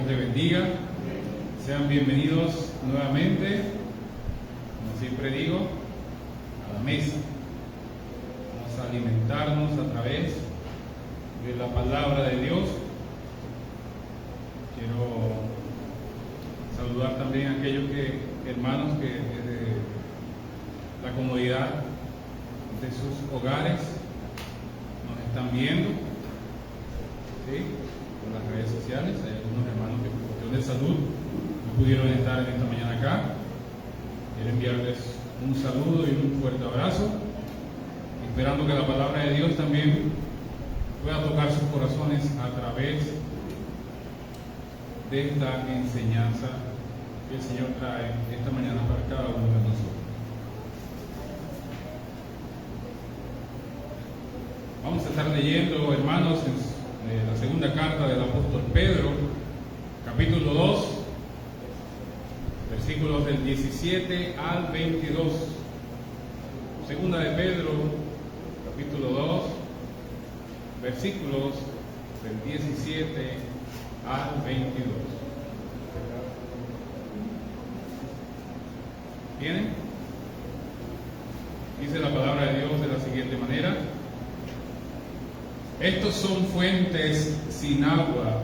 Dios te bendiga. Sean bienvenidos nuevamente, como siempre digo, a la mesa. Vamos a alimentarnos a través de la palabra de Dios. Quiero saludar también a aquellos hermanos que desde la comodidad de sus hogares nos están viendo, ¿sí? Por las redes sociales. Hay algunos hermanos que por cuestión de salud no pudieron estar en esta mañana acá. Quiero enviarles un saludo y un fuerte abrazo, esperando que la palabra de Dios también pueda tocar sus corazones a través de esta enseñanza que el Señor trae esta mañana para cada uno de nosotros. Vamos a estar leyendo, hermanos, la segunda carta del apóstol Pedro, capítulo 2, versículos del 17 al 22. Segunda de Pedro, capítulo 2, versículos del 17 al 22. ¿Tienen? Dice la palabra de Dios de la siguiente manera: estos son fuentes sin agua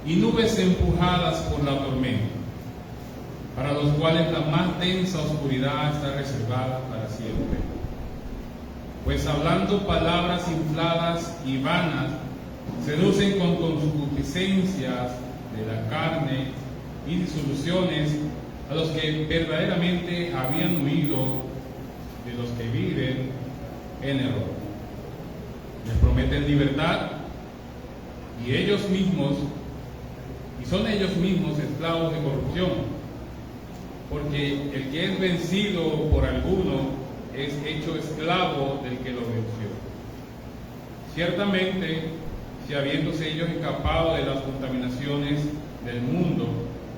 y nubes empujadas por la tormenta, para los cuales la más densa oscuridad está reservada para siempre. Pues hablando palabras infladas y vanas, seducen con concupiscencias de la carne y disoluciones a los que verdaderamente habían huido de los que viven en error. Les prometen libertad y son ellos mismos esclavos de corrupción, porque el que es vencido por alguno es hecho esclavo del que lo venció. Ciertamente, si habiéndose ellos escapado de las contaminaciones del mundo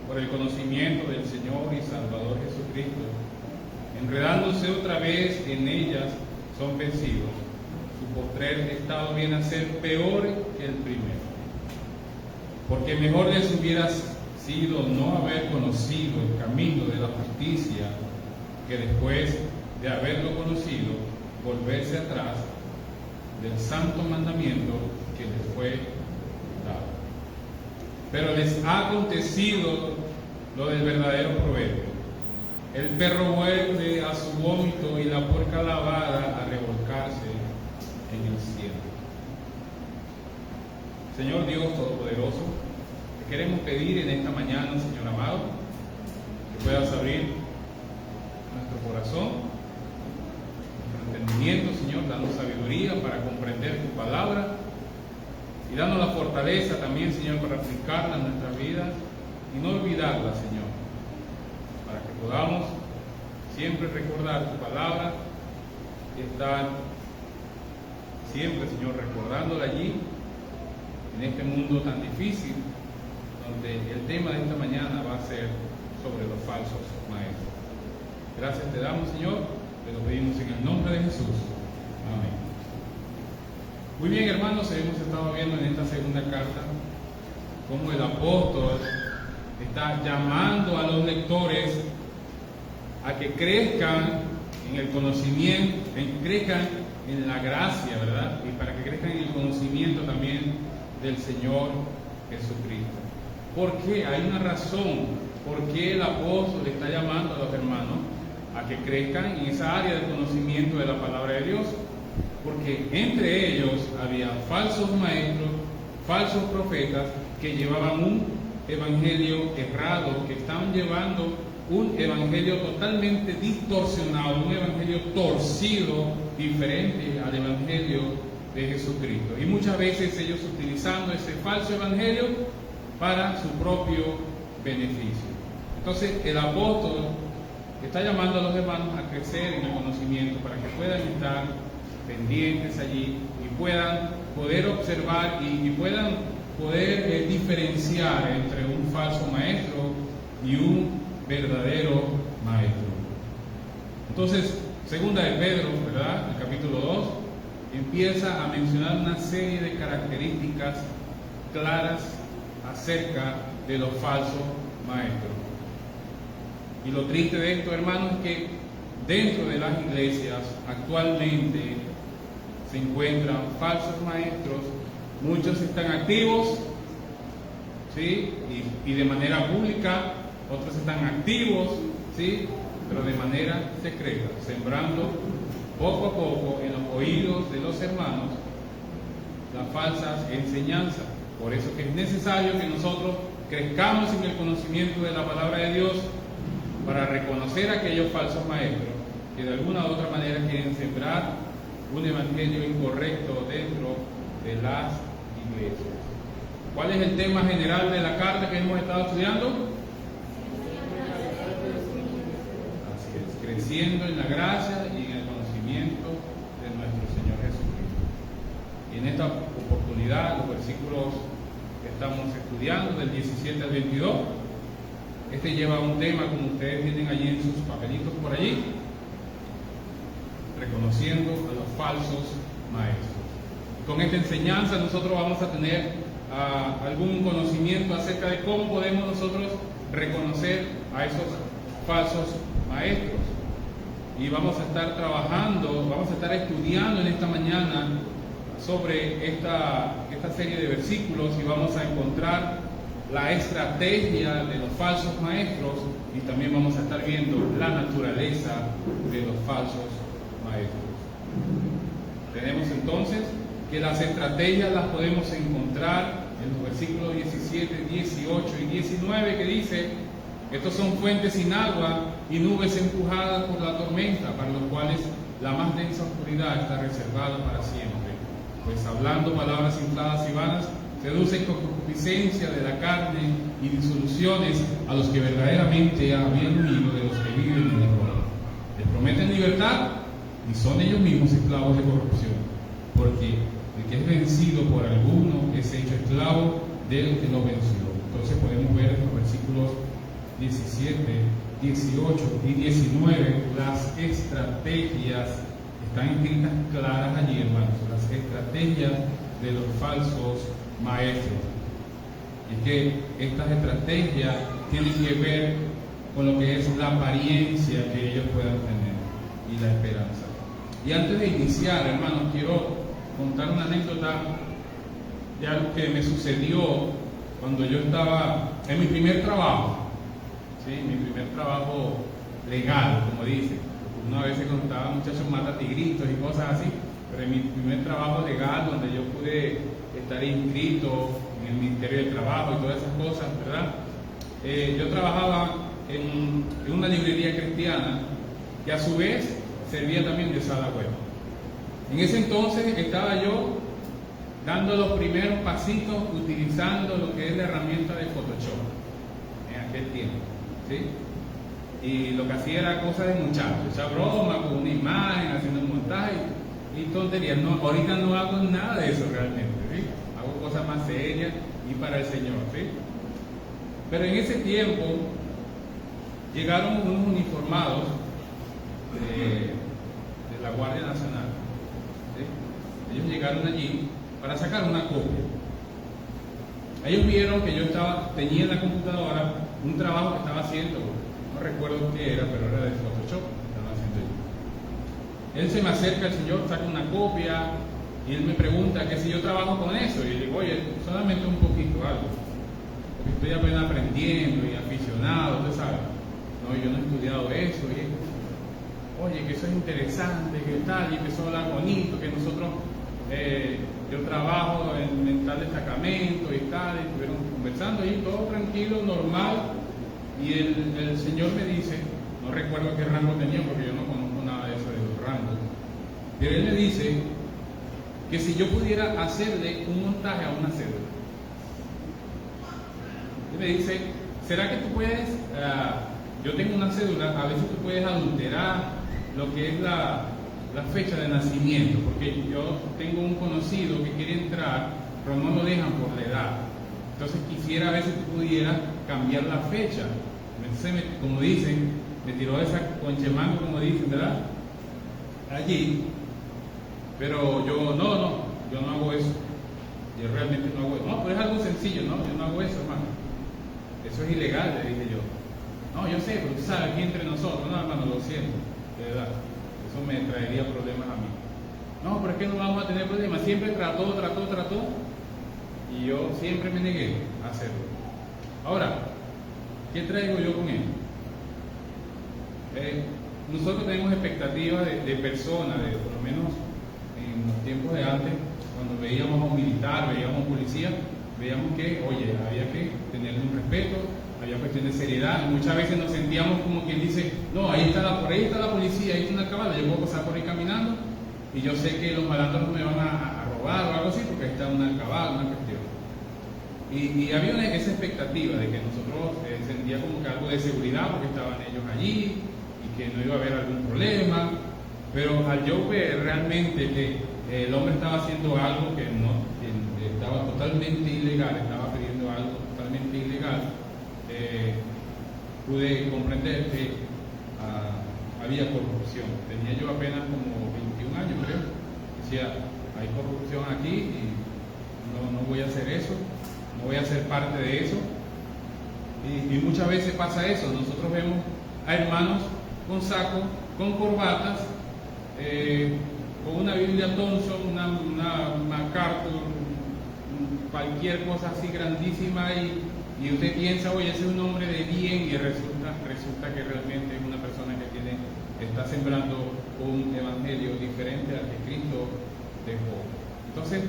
por el conocimiento del Señor y Salvador Jesucristo, enredándose otra vez en ellas, son vencidos, su postrer estado viene a ser peor que el primero. Porque mejor les hubiera sido no haber conocido el camino de la justicia, que después de haberlo conocido, volverse atrás del santo mandamiento que les fue dado. Pero les ha acontecido lo del verdadero proverbio: el perro vuelve a su vómito y la puerca lavada a revolcarse en el cielo. Señor Dios Todopoderoso, te queremos pedir en esta mañana, Señor amado, que puedas abrir nuestro corazón, nuestro entendimiento, Señor, danos sabiduría para comprender tu palabra y danos la fortaleza también, Señor, para aplicarla en nuestras vidas y no olvidarla, Señor, para que podamos siempre recordar tu palabra y estar siempre, Señor, recordándola allí, en este mundo tan difícil, donde el tema de esta mañana va a ser sobre los falsos maestros. Gracias te damos, Señor, te lo pedimos en el nombre de Jesús. Amén. Muy bien, hermanos, hemos estado viendo en esta segunda carta cómo el apóstol está llamando a los lectores a que crezcan en el conocimiento, crezcan en la gracia, ¿verdad? Y para que crezcan en el conocimiento también del Señor Jesucristo. ¿Por qué? Hay una razón por qué el apóstol está llamando a los hermanos a que crezcan en esa área del conocimiento de la palabra de Dios. Porque entre ellos había falsos maestros, falsos profetas que llevaban un evangelio errado, que estaban llevando un evangelio totalmente distorsionado, un evangelio torcido, diferente al evangelio de Jesucristo. Y muchas veces ellos utilizando ese falso evangelio para su propio beneficio. Entonces el apóstol está llamando a los hermanos a crecer en el conocimiento para que puedan estar pendientes allí y puedan poder observar y puedan poder diferenciar entre un falso maestro y un verdadero maestro. Entonces, segunda de Pedro, ¿verdad? El capítulo 2 empieza a mencionar una serie de características claras acerca de los falsos maestros. Y lo triste de esto, hermanos, es que dentro de las iglesias actualmente se encuentran falsos maestros. Muchos están activos, ¿sí? y de manera pública, otros están activos, ¿sí? Pero de manera secreta, sembrando poco a poco en los oídos de los hermanos las falsas enseñanzas. Por eso que es necesario que nosotros crezcamos en el conocimiento de la palabra de Dios para reconocer a aquellos falsos maestros que de alguna u otra manera quieren sembrar un evangelio incorrecto dentro de las iglesias. ¿Cuál es el tema general de la carta que hemos estado estudiando? Así es, creciendo en la gracia y en el conocimiento de nuestro Señor Jesucristo. Y en esta oportunidad, los versículos que estamos estudiando, del 17 al 22, lleva un tema, como ustedes tienen allí en sus papelitos por allí, reconociendo a los falsos maestros. Con esta enseñanza nosotros vamos a tener algún conocimiento acerca de cómo podemos nosotros reconocer a esos falsos maestros. Y vamos a estar trabajando, vamos a estar estudiando en esta mañana sobre esta serie de versículos, y vamos a encontrar la estrategia de los falsos maestros, y también vamos a estar viendo la naturaleza de los falsos maestros. Tenemos entonces que las estrategias las podemos encontrar en los versículos 17, 18 y 19, que dice: estos son fuentes sin agua y nubes empujadas por la tormenta, para los cuales la más densa oscuridad está reservada para siempre. Pues hablando palabras infladas y vanas, seducen con concupiscencia de la carne y disoluciones a los que verdaderamente habían huido de los que viven en el error. Les prometen libertad y son ellos mismos esclavos de corrupción, porque el que es vencido por alguno es hecho esclavo del que lo venció. Entonces podemos ver en los versículos 17, 18 y 19 las estrategias están escritas claras allí, hermanos, las estrategias de los falsos maestros. Y es que estas estrategias tienen que ver con lo que es la apariencia que ellos puedan tener y la esperanza. Y antes de iniciar, hermanos, quiero contar una anécdota de algo que me sucedió cuando yo estaba en mi primer trabajo, ¿sí? Mi primer trabajo legal, como dicen. Una vez se contaba muchachos mata tigritos y cosas así, pero en mi primer trabajo legal, donde yo pude estar inscrito en el Ministerio del Trabajo y todas esas cosas, ¿verdad? Yo trabajaba en una librería cristiana que a su vez servía también de sala web. En ese entonces estaba yo dando los primeros pasitos utilizando lo que es la herramienta de Photoshop en aquel tiempo, ¿sí? Y lo que hacía era cosas de muchachos, echar broma con una imagen, haciendo un montaje y tonterías. No, ahorita no hago nada de eso realmente, ¿sí? Hago cosas más serias y para el Señor, ¿sí? Pero en ese tiempo llegaron unos uniformados de la Guardia Nacional, ¿sí? Ellos llegaron allí para sacar una copia. Ellos vieron que yo tenía en la computadora un trabajo que estaba haciendo, no recuerdo qué era, pero era de Photoshop, estaba haciendo yo. Él se me acerca, el señor saca una copia y él me pregunta que si yo trabajo con eso, y yo digo: oye, solamente un poquito, algo, porque estoy apenas aprendiendo y aficionado, usted sabe. No, yo no he estudiado eso, y oye, que eso es interesante, que tal, y empezó a hablar bonito, que nosotros, yo trabajo en tal destacamento y tal, y estuvieron conversando ahí, todo tranquilo, normal, y el señor me dice, no recuerdo qué rango tenía porque yo no conozco nada de eso de los rangos, pero él me dice que si yo pudiera hacerle un montaje a una cédula. Él me dice: ¿será que tú puedes, yo tengo una cédula, a veces tú puedes adulterar lo que es la fecha de nacimiento, porque yo tengo un conocido que quiere entrar, pero no lo dejan por la edad. Entonces quisiera a ver si tú pudieras cambiar la fecha. Entonces, como dicen, me tiró esa conchemango, como dicen, ¿verdad? Allí. Pero yo no hago eso. Yo realmente no hago eso. No, pero es algo sencillo, ¿no? Yo no hago eso, hermano. eso es ilegal, le dije yo. No, yo sé, pero tú sabes, aquí entre nosotros, no, hermano, lo siento, de verdad, eso me traería problemas a mí. No, pero es que no vamos a tener problemas, siempre trató, y yo siempre me negué a hacerlo. Ahora, ¿qué traigo yo con él? Nosotros tenemos expectativas de personas, por lo menos en los tiempos de antes, cuando veíamos a un militar, veíamos a un policía, veíamos que, oye, había que tenerle un respeto, había cuestión de seriedad. Muchas veces nos sentíamos como quien dice, no, por ahí está la policía, ahí está una cabala, yo puedo pasar por ahí caminando y yo sé que los malandros me van a robar o algo así porque ahí está una cabala, una cuestión. Y había esa expectativa de que nosotros sentía como que algo de seguridad porque estaban ellos allí y que no iba a haber algún problema, pero al yo ver realmente que el hombre estaba haciendo algo que estaba totalmente ilegal, estaba pidiendo algo totalmente ilegal, pude comprender que había corrupción. Tenía yo apenas como 21 años, creo. Decía, hay corrupción aquí y no voy a hacer eso, no voy a ser parte de eso. Y muchas veces pasa eso. Nosotros vemos a hermanos con saco, con corbatas, con una Biblia Thompson, una MacArthur, cualquier cosa así grandísima y usted piensa, oye, ese es un hombre de bien, y resulta que realmente es una persona que está sembrando un evangelio diferente al que Cristo dejó. Entonces,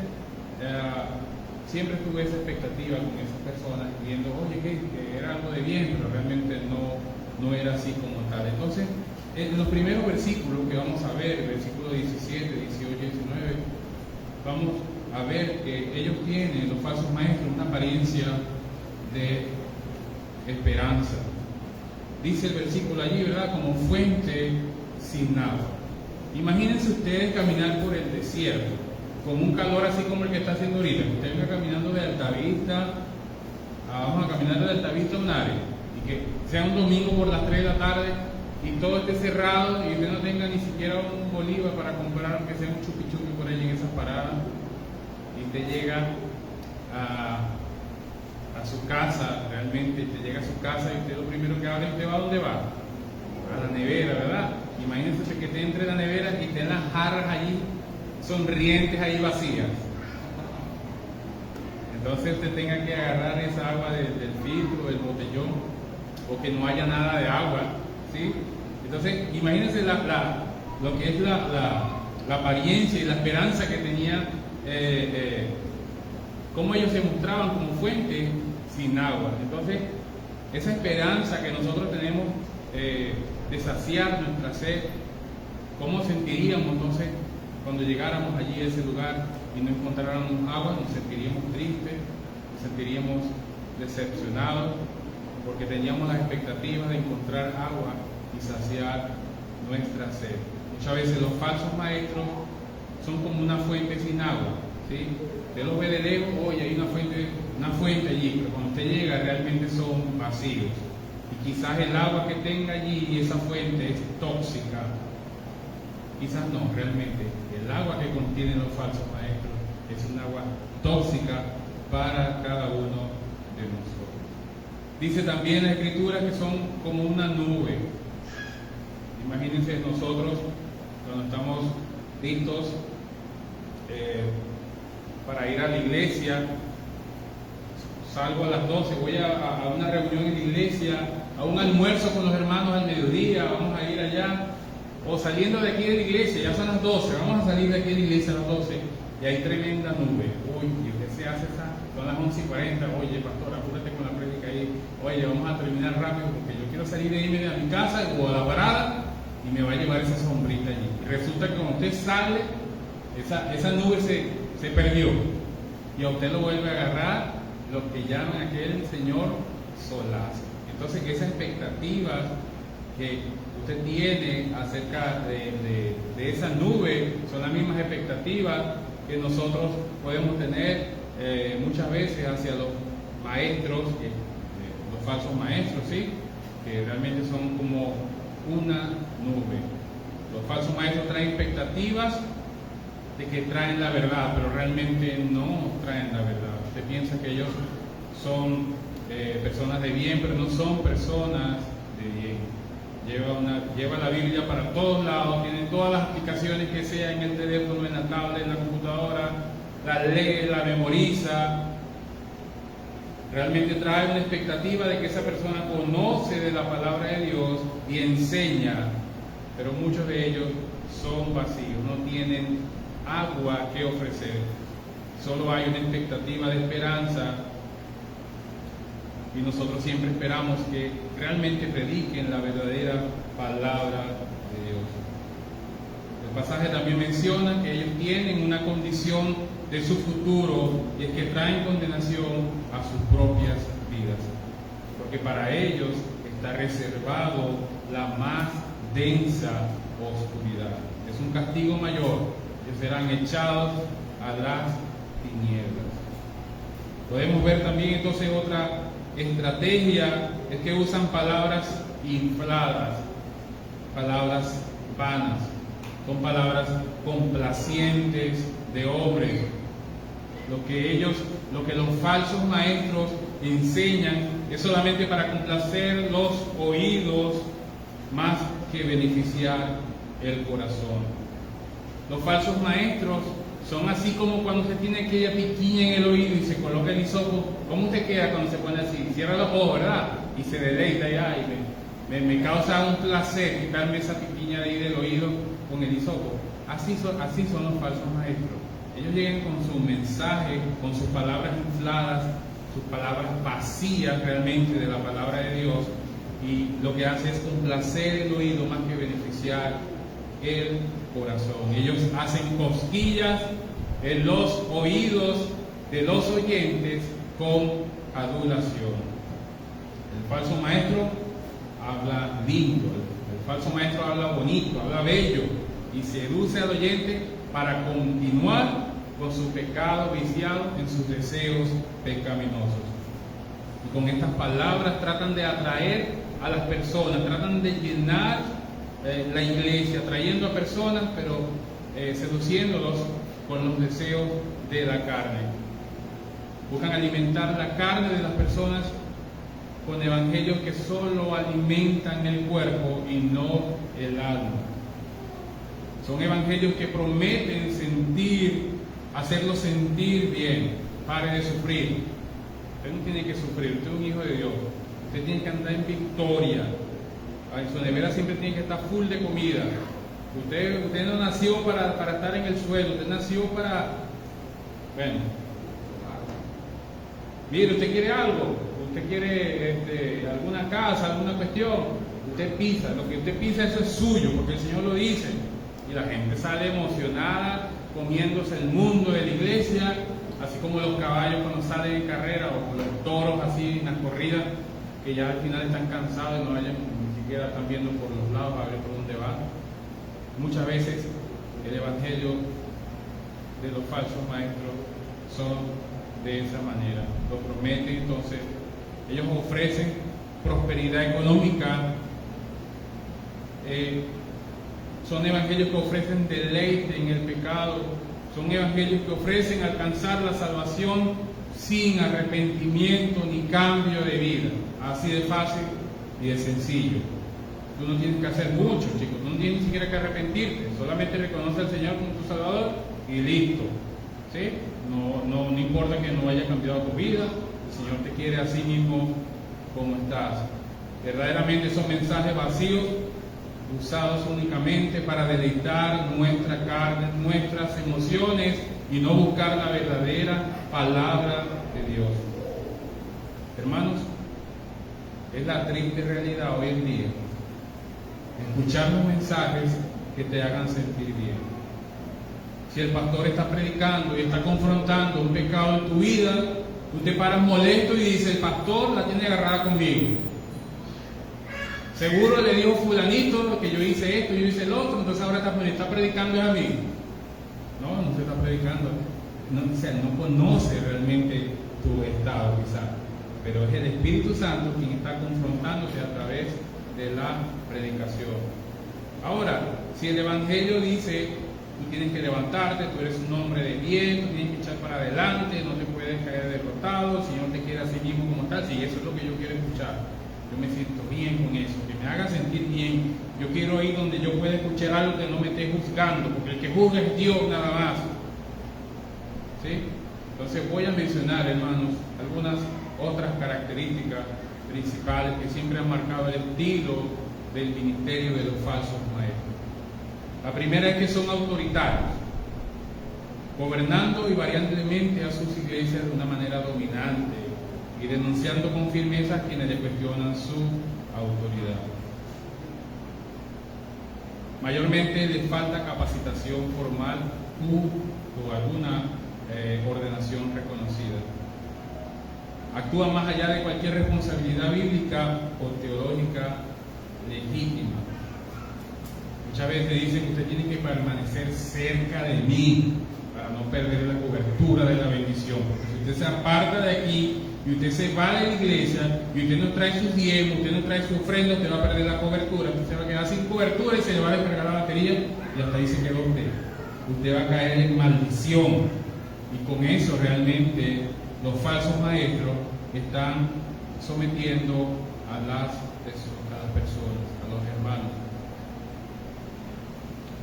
siempre tuve esa expectativa con esas personas, viendo, oye, que era algo de bien, pero realmente no era así como tal. Entonces, en los primeros versículos que vamos a ver, versículos 17, 18 y 19, vamos a ver que ellos tienen, los falsos maestros, una apariencia de esperanza. Dice el versículo allí, ¿verdad? Como fuente sin agua. Imagínense ustedes caminar por el desierto, con un calor así como el que está haciendo ahorita. Usted venga caminando de Altavista, vamos a caminar de Altavista a un área, y que sea un domingo por las 3 de la tarde, y todo esté cerrado, y usted no tenga ni siquiera un bolívar para comprar, aunque sea un chupi chupi por ahí en esas paradas, y usted llega a su casa, realmente usted llega a su casa y usted lo primero que abre, ¿usted va a dónde va? A la nevera, ¿verdad? Imagínense que te entre en la nevera y te las jarras allí, sonrientes ahí vacías. Entonces usted tenga que agarrar esa agua del filtro, del botellón, o que no haya nada de agua, ¿sí? Entonces, imagínense lo que es la apariencia y la esperanza que tenían, cómo ellos se mostraban como fuente sin agua. Entonces, esa esperanza que nosotros tenemos de saciar nuestra sed, ¿cómo sentiríamos entonces cuando llegáramos allí a ese lugar y no encontráramos agua? Nos sentiríamos tristes, nos sentiríamos decepcionados, porque teníamos las expectativas de encontrar agua y saciar nuestra sed. Muchas veces los falsos maestros son como una fuente sin agua, ¿sí? Usted los ve de lejos, oye, hay una fuente allí, pero cuando usted llega realmente son vacíos. Y quizás el agua que tenga allí, esa fuente, es tóxica. Quizás no, realmente el agua que contienen los falsos maestros es un agua tóxica para cada uno de nosotros. Dice también la Escritura que son como una nube. Imagínense nosotros cuando estamos listos para ir a la iglesia, salgo a las 12, voy a una reunión en la iglesia, a un almuerzo con los hermanos al mediodía, vamos a ir allá, o saliendo de aquí de la iglesia, ya son las 12, vamos a salir de aquí de la iglesia a las 12, y hay tremenda nube. Uy, y usted se hace son las 11:40, oye, pastor, apúrate con la prédica ahí, oye, vamos a terminar rápido porque yo quiero salir de irme a mi casa o a la parada y me va a llevar esa sombrita allí. Y resulta que cuando usted sale, esa nube se perdió y a usted lo vuelve a agarrar lo que llaman aquel señor solazo. Entonces, esas expectativas que usted tiene acerca de esa nube son las mismas expectativas que nosotros podemos tener muchas veces hacia los maestros, los falsos maestros, ¿sí? Que realmente son como una nube. Los falsos maestros traen expectativas de que traen la verdad, pero realmente no traen la verdad. Usted piensa que ellos son personas de bien, pero no son personas de bien. Lleva la Biblia para todos lados, tiene todas las aplicaciones que sea en el teléfono, en la tablet, en la computadora, la lee, la memoriza. Realmente trae una expectativa de que esa persona conoce de la palabra de Dios y enseña, pero muchos de ellos son vacíos, no tienen agua que ofrecer. Solo hay una expectativa de esperanza y nosotros siempre esperamos que realmente prediquen la verdadera palabra de Dios. El pasaje también menciona que ellos tienen una condición de su futuro y es que traen condenación a sus propias vidas, porque para ellos está reservado la más densa oscuridad. Es un castigo mayor, que serán echados a las tinieblas. Podemos ver también entonces otra estrategia, es que usan palabras infladas, palabras vanas, son palabras complacientes de hombres. Lo que los falsos maestros enseñan es solamente para complacer los oídos más que beneficiar el corazón. Los falsos maestros son así como cuando se tiene aquella piquiña en el oído y se coloca el hisopo. ¿Cómo usted queda cuando se pone así? Cierra los ojos, ¿verdad? Y se deleita ya y me causa un placer quitarme esa piquiña de ahí del oído con el hisopo. Así son los falsos maestros. Ellos llegan con su mensaje, con sus palabras infladas, sus palabras vacías realmente de la palabra de Dios, y lo que hace es complacer el oído más que beneficiar el corazón. Ellos hacen cosquillas en los oídos de los oyentes con adulación. El falso maestro habla lindo, el falso maestro habla bonito, habla bello y seduce al oyente para continuar con su pecado viciado en sus deseos pecaminosos. Y con estas palabras tratan de atraer a las personas, tratan de llenar la iglesia, trayendo a personas, pero seduciéndolos con los deseos de la carne. Buscan alimentar la carne de las personas con evangelios que solo alimentan el cuerpo y no el alma. Son evangelios que prometen hacerlo sentir bien. Pare de sufrir. Usted no tiene que sufrir, usted es un hijo de Dios. Usted tiene que andar en victoria. Su nevera siempre tiene que estar full de comida. Usted no nació para estar en el suelo, usted nació para... Bueno, mire, usted quiere algo, usted quiere alguna casa, alguna cuestión, usted pisa, lo que usted pisa eso es suyo, porque el Señor lo dice. Y la gente sale emocionada, comiéndose el mundo de la iglesia, así como los caballos cuando salen en carrera, o los toros así en las corridas, que ya al final están cansados y no vayan, ni siquiera están viendo por los lados a ver por dónde van. Muchas veces el evangelio de los falsos maestros son de esa manera. Lo prometen, entonces ellos ofrecen prosperidad económica, son evangelios que ofrecen deleite en el pecado, son evangelios que ofrecen alcanzar la salvación sin arrepentimiento ni cambio de vida. Así de fácil y de sencillo. Tú no tienes que hacer mucho, chicos, tú no tienes ni siquiera que arrepentirte, solamente reconoce al Señor como tu Salvador y listo. ¿Sí? No importa que no haya cambiado tu vida, el Señor te quiere así mismo como estás. Verdaderamente son mensajes vacíos, usados únicamente para deleitar nuestra carne, nuestras emociones y no buscar la verdadera palabra de Dios. Hermanos, es la triste realidad hoy en día escuchar los mensajes que te hagan sentir bien. Si el pastor está predicando y está confrontando un pecado en tu vida, tú te paras molesto y dices: el pastor la tiene agarrada conmigo. Seguro le dijo fulanito que yo hice esto, yo hice el otro, entonces ahora está predicando a mí. No se está predicando. No conoce realmente tu estado quizás, pero es el Espíritu Santo quien está confrontándote a través de la predicación. Ahora, si el Evangelio dice: tú tienes que levantarte, tú eres un hombre de bien, tú tienes que echar para adelante, no te puedes puedes caer derrotado, el Señor te quiere así mismo como tal. Sí, eso es lo que yo quiero escuchar. Yo me siento bien con eso, que me haga sentir bien. Yo quiero ir donde yo pueda escuchar algo que no me esté juzgando, porque el que juzga es Dios nada más. ¿Sí? Entonces voy a mencionar, hermanos, algunas otras características principales que siempre han marcado el estilo del ministerio de los falsos maestros. La primera es que son autoritarios, gobernando y variablemente a sus iglesias de una manera dominante y denunciando con firmeza a quienes le cuestionan su autoridad. Mayormente les falta capacitación formal o alguna ordenación reconocida. Actúan más allá de cualquier responsabilidad bíblica o teológica legítima. Muchas veces dicen que usted tiene que permanecer cerca de mí para no perder la cobertura de la bendición. Porque si usted se aparta de aquí y usted se va de la iglesia y usted no trae sus diezmos, usted no trae su ofrenda, usted va a perder la cobertura. Usted se va a quedar sin cobertura y se le va a descargar la batería y hasta ahí se quedó usted. Usted va a caer en maldición. Y con eso realmente los falsos maestros están sometiendo a las personas, a los hermanos.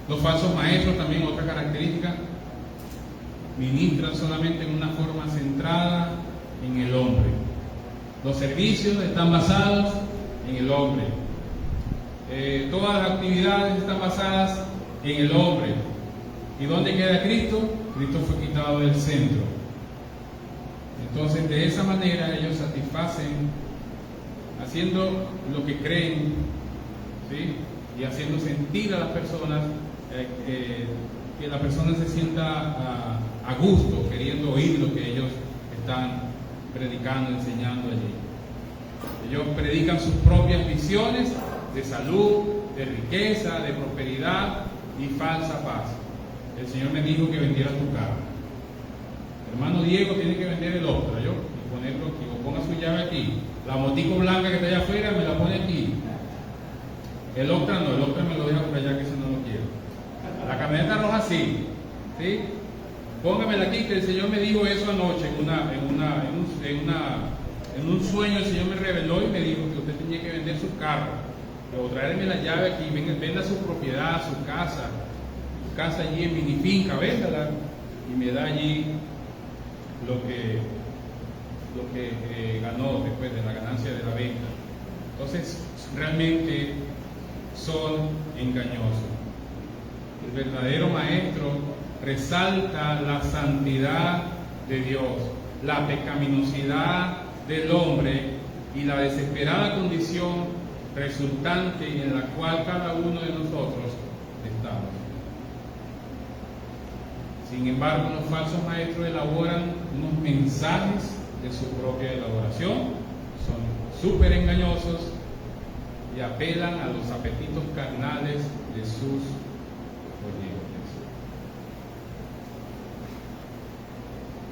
Los falsos maestros, también otra característica, ministran solamente en una forma centrada en el hombre. Los servicios están basados en el hombre. Todas las actividades están basadas en el hombre. ¿Y dónde queda Cristo? Cristo fue quitado del centro. Entonces, de esa manera ellos satisfacen haciendo lo que creen, ¿sí? Y haciendo sentir a las personas que la persona se sienta a gusto, queriendo oír lo que ellos están predicando, enseñando allí. Ellos predican sus propias visiones de salud, de riqueza, de prosperidad y falsa paz. El Señor me dijo que vendiera tu carro. Hermano Diego tiene que vender el otro, ¿yo? Y ponerlo aquí, o ponga su llave aquí. La motico blanca que está allá afuera me la pone aquí. El Octra no, el Octra me lo deja por allá, que ese no lo quiero. La camioneta roja sí, ¿sí? Póngamela aquí, que el Señor me dijo eso anoche en un sueño. El Señor me reveló y me dijo que usted tenía que vender su carro, o traerme la llave aquí, venda su propiedad, su casa allí en mi finca, véndala y me da allí lo que ganó después de la ganancia de la venta. Entonces, realmente son engañosos. El verdadero maestro resalta la santidad de Dios, la pecaminosidad del hombre y la desesperada condición resultante en la cual cada uno de nosotros estamos. Sin embargo, los falsos maestros elaboran unos mensajes de su propia elaboración, son súper engañosos y apelan a los apetitos carnales de sus oyentes.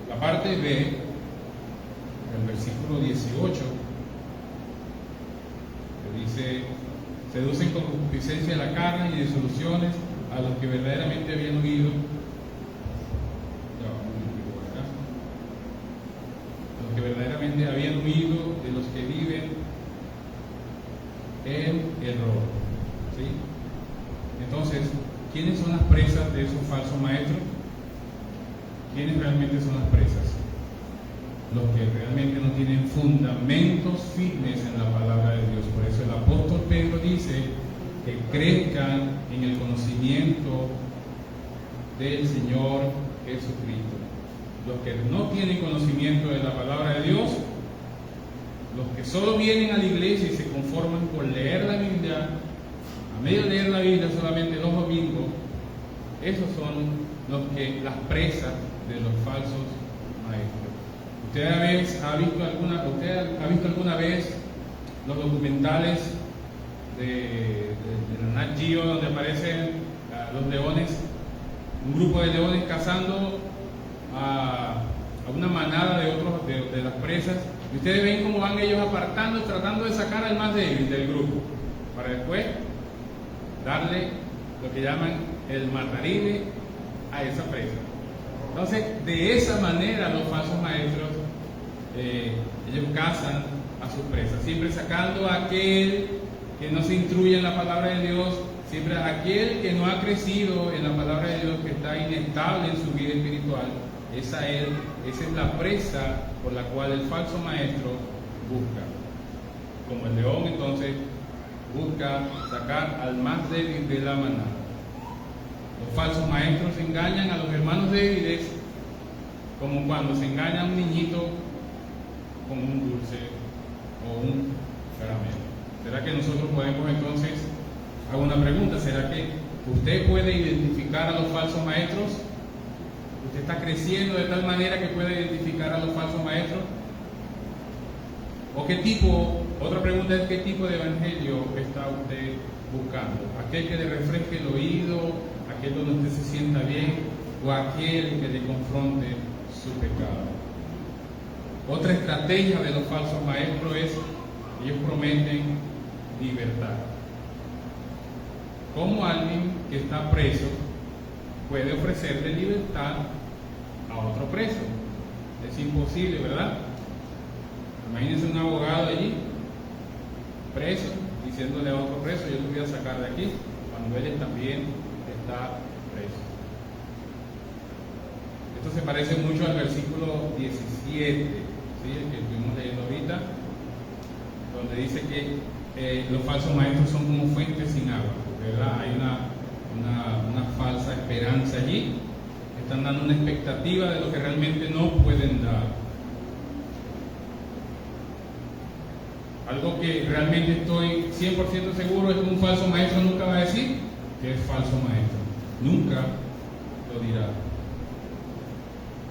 La parte B, el versículo 18, que dice: seducen con concupiscencia de la carne y disoluciones a los que verdaderamente habían oído. Los que verdaderamente habían huido de los que viven en error. ¿Sí? Entonces, ¿quiénes son las presas de esos falsos maestros? ¿Quiénes realmente son las presas? Los que realmente no tienen fundamentos firmes en la palabra de Dios. Por eso el apóstol Pedro dice que crezcan en el conocimiento del Señor Jesucristo. Los que no tienen conocimiento de la palabra de Dios, los que solo vienen a la iglesia y se conforman con leer la Biblia, a medio de leer la Biblia solamente los domingos, esos son las presas de los falsos maestros. ¿Usted ha visto alguna vez los documentales de Nat Geo donde aparecen los leones, un grupo de leones cazando a una manada de las presas, y ustedes ven cómo van ellos apartando, tratando de sacar al más débil del grupo, para después darle lo que llaman el matarile a esa presa? Entonces, de esa manera los falsos maestros ellos cazan a sus presas, siempre sacando a aquel que no se instruye en la palabra de Dios, siempre a aquel que no ha crecido en la palabra de Dios, que está inestable en su vida espiritual. Esa es la presa por la cual el falso maestro busca. Como el león, entonces, busca sacar al más débil de la manada. Los falsos maestros engañan a los hermanos débiles como cuando se engaña a un niñito con un dulce o un caramelo. ¿Será que nosotros podemos entonces, hago una pregunta, ¿será que usted puede identificar a los falsos maestros? ¿Usted está creciendo de tal manera que puede identificar a los falsos maestros? ¿O qué tipo, otra pregunta es, qué tipo de evangelio está usted buscando? ¿Aquel que le refresque el oído, aquel donde usted se sienta bien, o aquel que le confronte su pecado? Otra estrategia de los falsos maestros es, ellos prometen libertad. ¿Cómo alguien que está preso puede ofrecerle libertad a otro preso? Es imposible, ¿verdad? Imagínense un abogado allí, preso, diciéndole a otro preso, yo te voy a sacar de aquí, cuando él también está preso. Esto se parece mucho al versículo 17, ¿sí? El que estuvimos leyendo ahorita, donde dice que los falsos maestros son como fuentes sin agua, ¿verdad? Hay una falsa esperanza allí, están dando una expectativa de lo que realmente no pueden dar. Algo que realmente estoy 100% seguro es que un falso maestro nunca va a decir que es falso maestro, nunca lo dirá.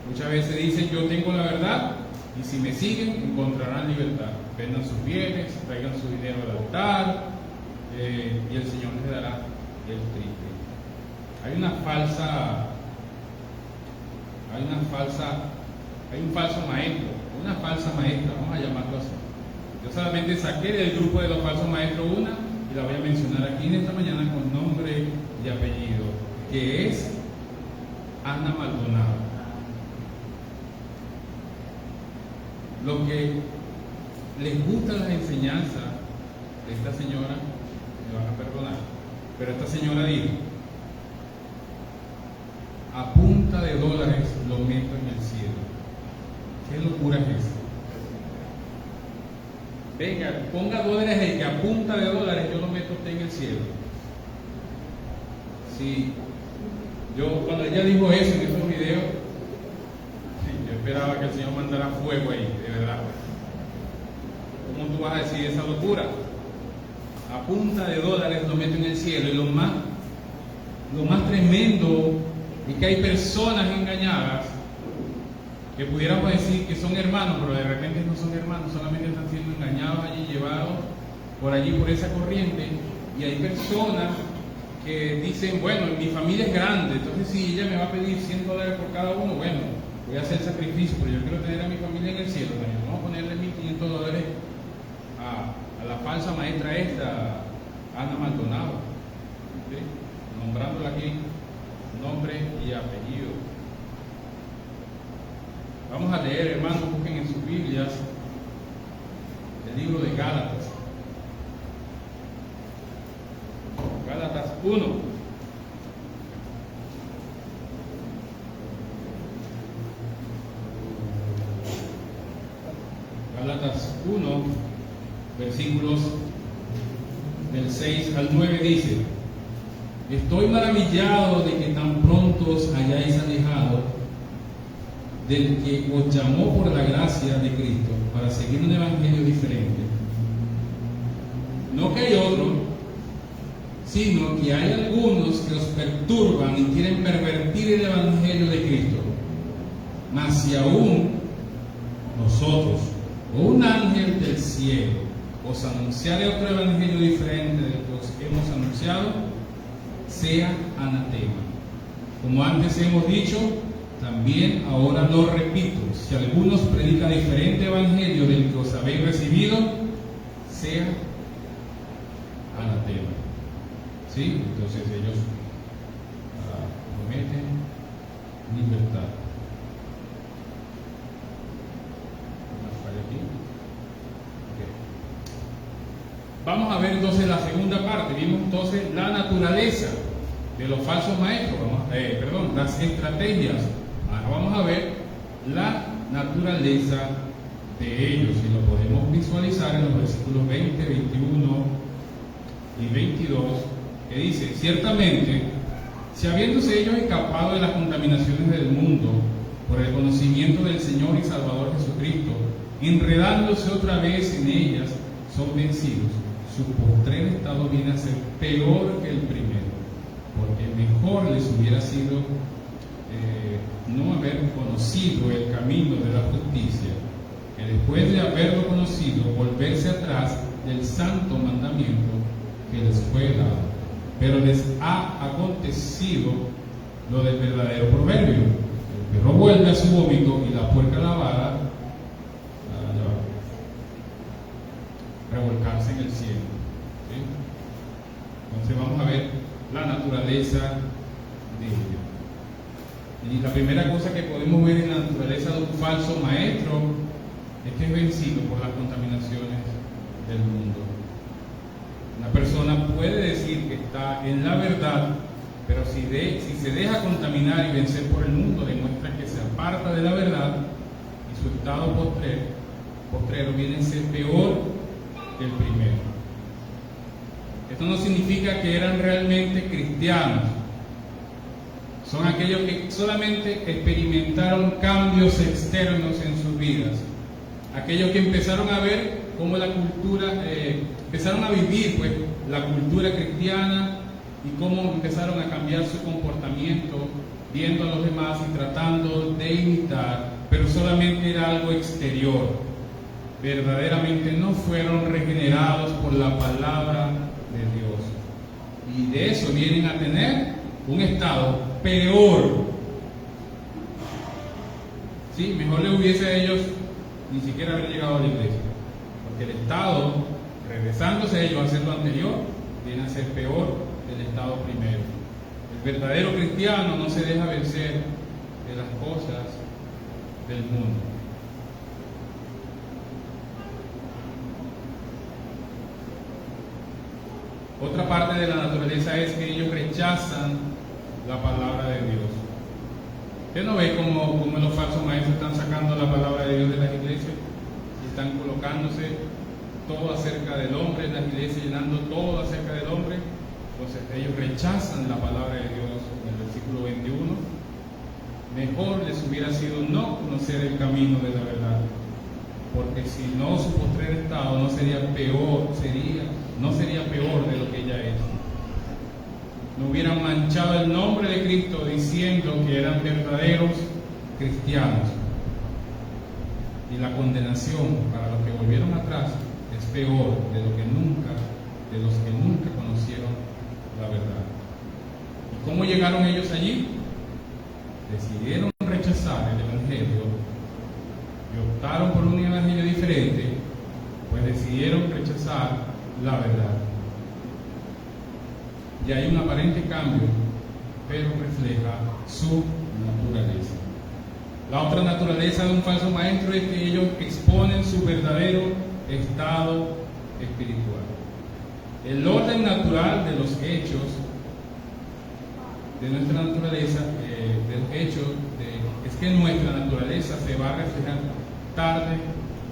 Muchas veces dicen, yo tengo la verdad y si me siguen encontrarán libertad. Vendan sus bienes, traigan su dinero al altar y el Señor les dará el triple. Hay un falso maestro, una falsa maestra, vamos a llamarlo así. Yo solamente saqué del grupo de los falsos maestros una y la voy a mencionar aquí en esta mañana con nombre y apellido, que es Ana Maldonado. Lo que les gusta las enseñanzas de esta señora, me van a perdonar, pero esta señora dijo, a punta de dólares lo meto en el cielo. ¿Qué locura es esa? Venga, ponga dólares ahí, que a punta de dólares yo lo meto usted en el cielo. Sí, yo cuando ella dijo eso en esos videos, yo esperaba que el Señor mandara fuego ahí, de verdad. ¿Cómo tú vas a decir esa locura? A punta de dólares lo meto en el cielo. Y lo más tremendo es que hay personas engañadas que pudiéramos decir que son hermanos, pero de repente no son hermanos, solamente están siendo engañados allí, llevados por allí, por esa corriente. Y hay personas que dicen, bueno, mi familia es grande, entonces si ella me va a pedir $100 por cada uno, bueno, voy a hacer sacrificio, pero yo quiero tener a mi familia en el cielo. Bueno, vamos a ponerle $1.500 a la falsa maestra esta, Ana Maldonado, ¿sí? Nombrándola aquí, nombre y apellido. Vamos a leer, hermanos, busquen en sus Biblias el libro de Gálatas. Gálatas 1. Gálatas 1, versículos del 6 al 9 dice: estoy maravillado de que tan pronto os hayáis alejado del que os llamó por la gracia de Cristo para seguir un evangelio diferente. No que hay otro, sino que hay algunos que os perturban y quieren pervertir el evangelio de Cristo. Mas si aún nosotros o un ángel del cielo os anunciare otro evangelio diferente del que os hemos anunciado, sea anatema. Como antes hemos dicho, también ahora lo repito: si alguno os predica diferente evangelio del que os habéis recibido, sea anatema. ¿Sí? Entonces ellos prometen libertad. Una Vamos a ver entonces la segunda parte. Vimos entonces la naturaleza de los falsos maestros, las estrategias. Ahora vamos a ver la naturaleza de ellos, y lo podemos visualizar en los versículos 20, 21 y 22, que dice: ciertamente, si habiéndose ellos escapado de las contaminaciones del mundo por el conocimiento del Señor y Salvador Jesucristo, enredándose otra vez en ellas, son vencidos, su postrer estado viene a ser peor que el primero, porque mejor les hubiera sido no haber conocido el camino de la justicia, que después de haberlo conocido, volverse atrás del santo mandamiento que les fue dado. Pero les ha acontecido lo del verdadero proverbio: el perro vuelve a su vómito y la puerca lavada revolcarse en el cielo. ¿Sí? Entonces vamos a ver la naturaleza de ellos. Y la primera cosa que podemos ver en la naturaleza de un falso maestro es que es vencido por las contaminaciones del mundo. Una persona puede decir que está en la verdad, pero si se deja contaminar y vencer por el mundo, demuestra que se aparta de la verdad, y su estado postrero viene a ser peor que el primero. Esto no significa que eran realmente cristianos. Son aquellos que solamente experimentaron cambios externos en sus vidas. Aquellos que empezaron a ver cómo la cultura, empezaron a vivir pues la cultura cristiana, y cómo empezaron a cambiar su comportamiento, viendo a los demás y tratando de imitar, pero solamente era algo exterior. Verdaderamente no fueron regenerados por la palabra de Dios. Y de eso vienen a tener un estado peor. Sí, mejor le hubiese a ellos ni siquiera haber llegado a la iglesia, porque el estado, regresándose a ellos a hacer lo anterior, viene a ser peor del estado primero. El verdadero cristiano no se deja vencer de las cosas del mundo. Otra parte de la naturaleza es que ellos rechazan la palabra de Dios. ¿Usted no ve cómo los falsos maestros están sacando la palabra de Dios de las iglesias y están colocándose todo acerca del hombre en las iglesias, llenando todo acerca del hombre? Entonces ellos rechazan la palabra de Dios. En el versículo 21, mejor les hubiera sido no conocer el camino de la verdad, porque si no, su postrer estado no sería peor de lo que ya es. No hubieran manchado el nombre de Cristo diciendo que eran verdaderos cristianos. Y la condenación para los que volvieron atrás es peor de los que nunca conocieron la verdad. ¿Y cómo llegaron ellos allí? Decidieron rechazar el evangelio y optaron por un evangelio diferente, pues decidieron rechazar la verdad. Y hay un aparente cambio, pero refleja su naturaleza. La otra naturaleza de un falso maestro es que ellos exponen su verdadero estado espiritual. El orden natural de los hechos de nuestra naturaleza, es que nuestra naturaleza se va a reflejar tarde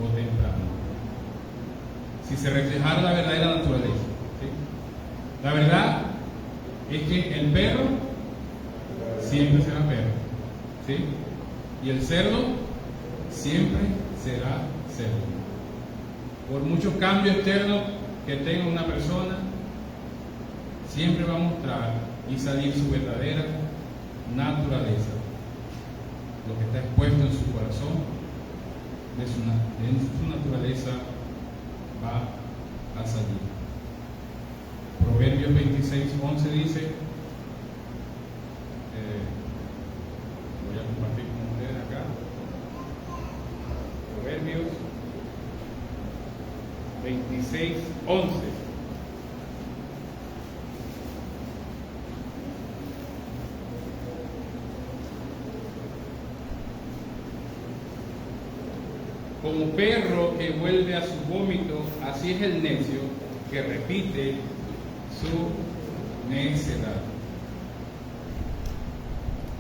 o temprano. Si se reflejara la verdadera naturaleza, ¿sí? La verdad es que el perro siempre será perro, ¿sí? Y el cerdo siempre será cerdo. Por muchos cambios externos que tenga una persona, siempre va a mostrar y salir su verdadera naturaleza, lo que está expuesto en su corazón, de su naturaleza va a salir. Proverbios 26:11 dice, voy a compartir con ustedes acá, Proverbios 26:11. Como perro que vuelve a su vómito, así es el necio que repite su necedad.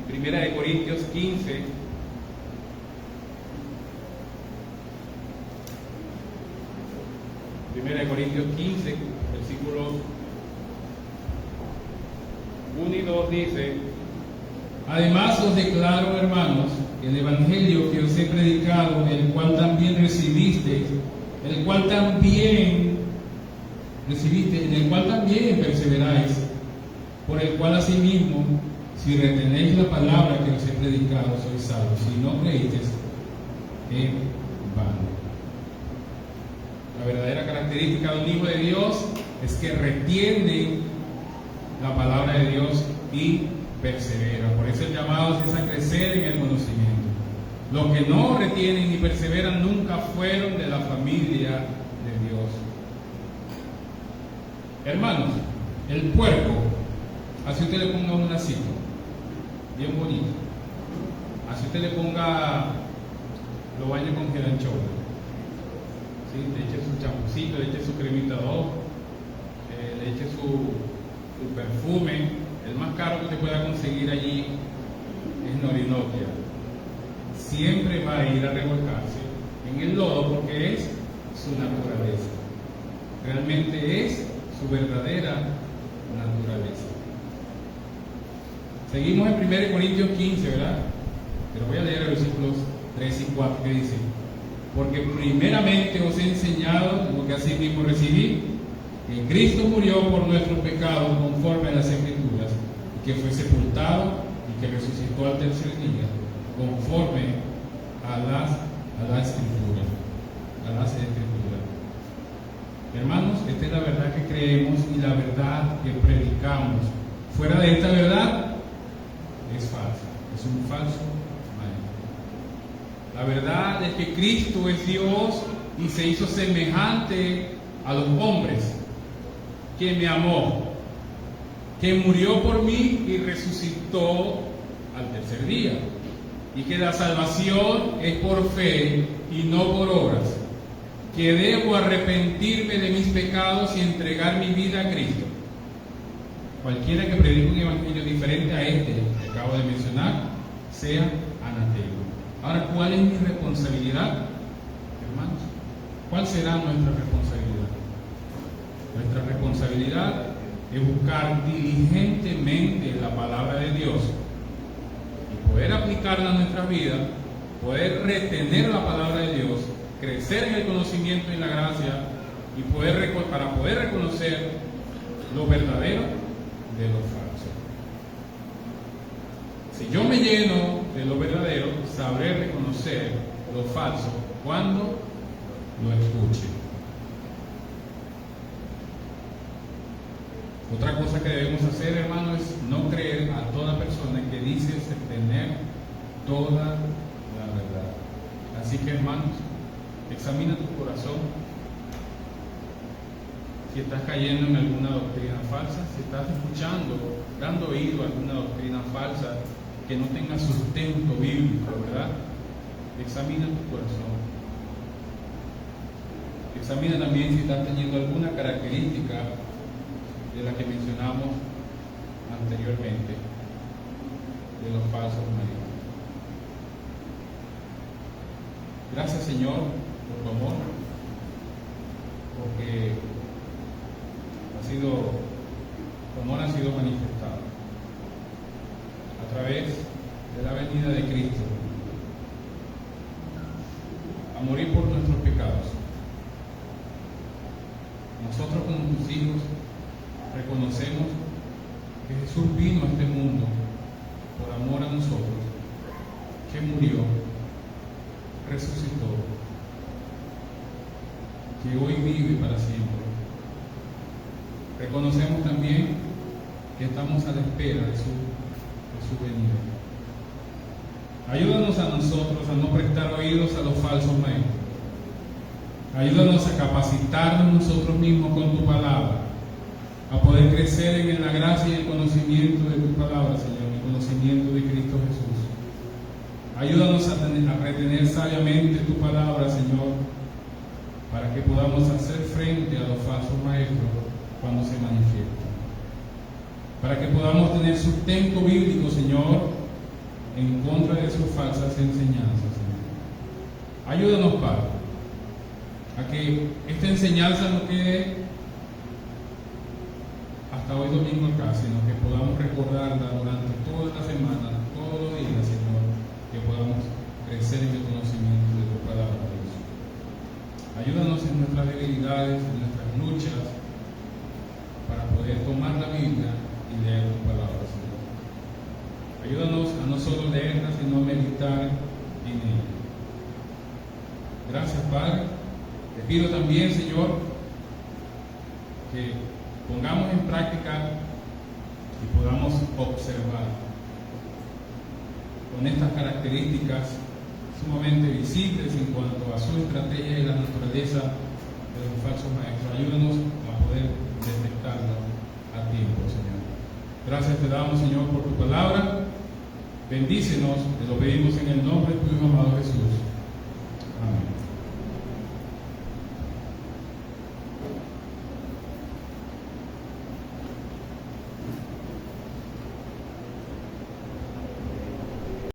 Primera de Corintios 15, versículos 1 y 2 dice: además os declaro, hermanos, el evangelio que os he predicado, el cual también recibisteis, en el cual también perseveráis, por el cual asimismo, si retenéis la palabra que os he predicado, sois salvos. Si no creísteis, en vano. La verdadera característica de un hijo de Dios es que retiene la palabra de Dios y persevera. Por eso el llamado es a crecer en el conocimiento. Los que no retienen y perseveran nunca fueron de la familia de Dios. Hermanos, el puerco, así usted le ponga un lacito bien bonito, así usted le ponga, lo bañe con Head and Shoulder, ¿sí? Le eche su champucito, le eche su cremita d'ojo, le eche su perfume. El más caro que usted pueda conseguir allí es Norinokia. Siempre va a ir a revolcarse en el lodo porque es su naturaleza. Realmente es su verdadera naturaleza. Seguimos en 1 Corintios 15, ¿verdad? Pero voy a leer los versículos 3 y 4 que dice: porque primeramente os he enseñado lo que asimismo recibí, que Cristo murió por nuestros pecados conforme a las Escrituras, y que fue sepultado y que resucitó al tercer día conforme a las Escrituras. Hermanos, esta es la verdad que creemos y la verdad que predicamos. Fuera de esta verdad es falsa, es un falso maestro. La verdad es que Cristo es Dios y se hizo semejante a los hombres, que me amó, que murió por mí y resucitó al tercer día, y que la salvación es por fe y no por obras, que debo arrepentirme de mis pecados y entregar mi vida a Cristo. Cualquiera que predique un evangelio diferente a este que acabo de mencionar, sea anatema. Ahora, ¿cuál es mi responsabilidad, hermanos? ¿Cuál será nuestra responsabilidad? Nuestra responsabilidad es buscar diligentemente la palabra de Dios y poder aplicarla a nuestra vida, poder retener la palabra de Dios, crecer en el conocimiento y en la gracia y para poder reconocer lo verdadero de lo falso. Si yo me lleno de lo verdadero, sabré reconocer lo falso cuando lo escuche. Otra cosa que debemos hacer, hermano, es no creer a toda persona que dice tener toda la verdad. Así que, hermanos, examina tu corazón. Si estás cayendo en alguna doctrina falsa, si estás escuchando, dando oído a alguna doctrina falsa que no tenga sustento bíblico, ¿verdad? Examina tu corazón. Examina también si estás teniendo alguna característica de la que mencionamos anteriormente, de los falsos maestros. Gracias, Señor, por tu amor, porque tu amor ha sido manifestado a través de la venida de Cristo a morir por nuestros pecados. Nosotros, como tus hijos, reconocemos que Jesús vino a este mundo por amor a nosotros, que murió, resucitó, que hoy vive para siempre. Reconocemos también que estamos a la espera de su venida. Ayúdanos a nosotros a no prestar oídos a los falsos maestros. Ayúdanos a capacitarnos nosotros mismos con tu palabra, a poder crecer en la gracia y el conocimiento de tu palabra, Señor, el conocimiento de Cristo Jesús. Ayúdanos a retener sabiamente tu palabra, Señor, para que podamos hacer frente a los falsos maestros nuestro cuando se manifiesta. Para que podamos tener sustento bíblico, Señor, en contra de sus falsas enseñanzas, Señor. Ayúdanos, Padre, a que esta enseñanza no quede hasta hoy domingo acá, sino que podamos recordarla durante toda la semana, todos los días, Señor, que podamos crecer en el conocimiento de tu palabra, Dios. Ayúdanos en nuestras debilidades, en nuestras luchas, para poder tomar la Biblia y leer tu palabra, Señor. Ayúdanos a no solo leerla, sino a meditar en ella. Gracias, Padre. Te pido también, Señor, que pongamos en práctica y podamos observar con estas características sumamente visibles en cuanto a su estrategia y la naturaleza de los falsos maestros. Ayúdanos a poder detectarlo a tiempo, Señor. Gracias te damos, Señor, por tu palabra. Bendícenos, te lo pedimos en el nombre de tu Hijo amado Jesús.